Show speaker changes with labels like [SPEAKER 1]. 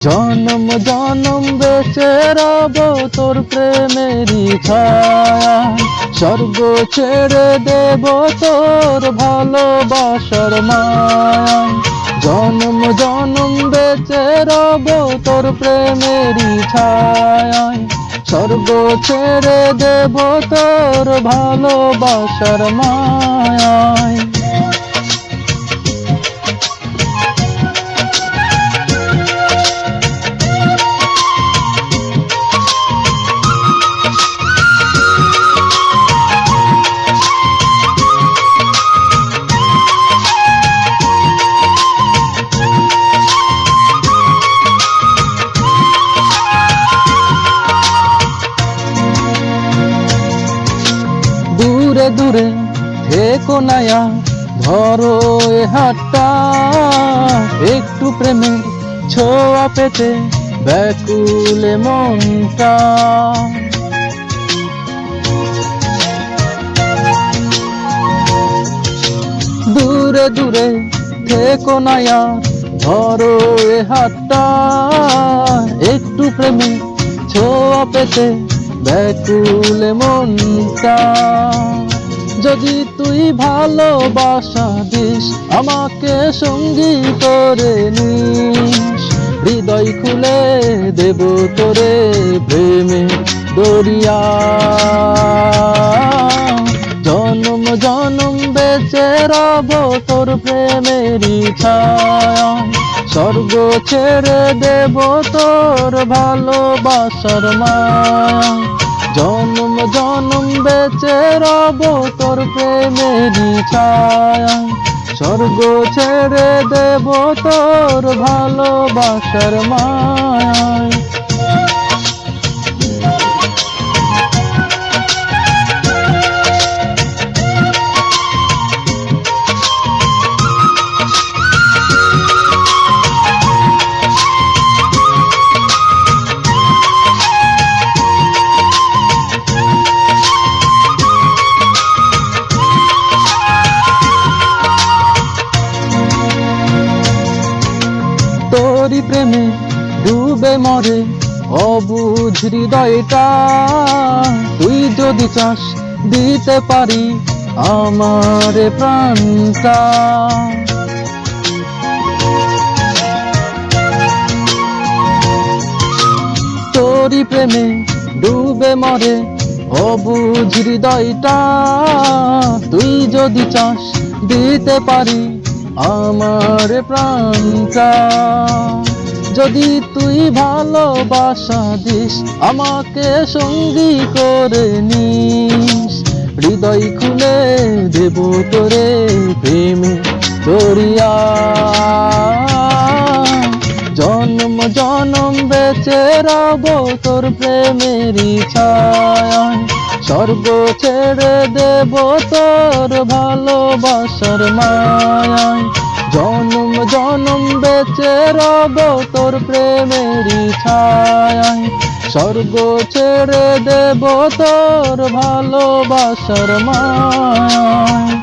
[SPEAKER 1] জনম জনম বেঁচে রব তোর প্রেমেরই ছায়া, স্বর্গ ছেড়ে দেব তোর ভালোবাসার মায়ায়। জনম জনম বেঁচে রব তোর প্রেমেরই ছায়ায়, স্বর্গ ছেড়ে দেব তোর ভালোবাসার মায়ায়। দূরে দূরে থেকো নায়া, ধরো এ হাতটা, একটু প্রেমের ছোঁয়া পেতে ব্যাকুলে মনটা। দূরে দূরে থেকো নায়া, ধরো এ হাতটা, একটু প্রেমের ছোঁয়া পেতে ব্যাকুলে মনটা। যদি তুই ভালোবাসা দিস, আমাকে সঙ্গী করে নিস, হৃদয় খুলে দেব তোরে প্রেমে দরিয়া। জনম জনম বেঁচে রব তোর প্রেমেরই ছায়া, স্বর্গ ছেড়ে দেব তোর ভালোবাসার মায়া। জনম জনম বেঁচে রব তোর প্রেমেরই ছায়া, স্বর্গ ছেড়ে দেব তোর ভালোবাসার মায়া। তোরি প্রেমে ডুবে মরে অবুঝ হৃদয়টা, তুই যদি চাস দিতে পারি আমার প্রাণটা। তোরি প্রেমে ডুবে মরে অবুঝ হৃদয়টা, তুই যদি চাস দিতে পারি আমার প্রাণটা। যদি তুই ভালোবাসা দিস, আমাকে সঙ্গী করে নিস, হৃদয় খুলে দেব তোরে প্রেমে দরিয়া। জনম জনম বেঁচে রব তোর প্রেমেরই ছায়া, স্বর্গ ছেড়ে দেব তোর ভালোবাসার মায়ায়। জনম জনম বেঁচে রব তোর প্রেমেরই ছায়া, স্বর্গ ছেড়ে দেব তোর ভালোবাসার মায়ায়।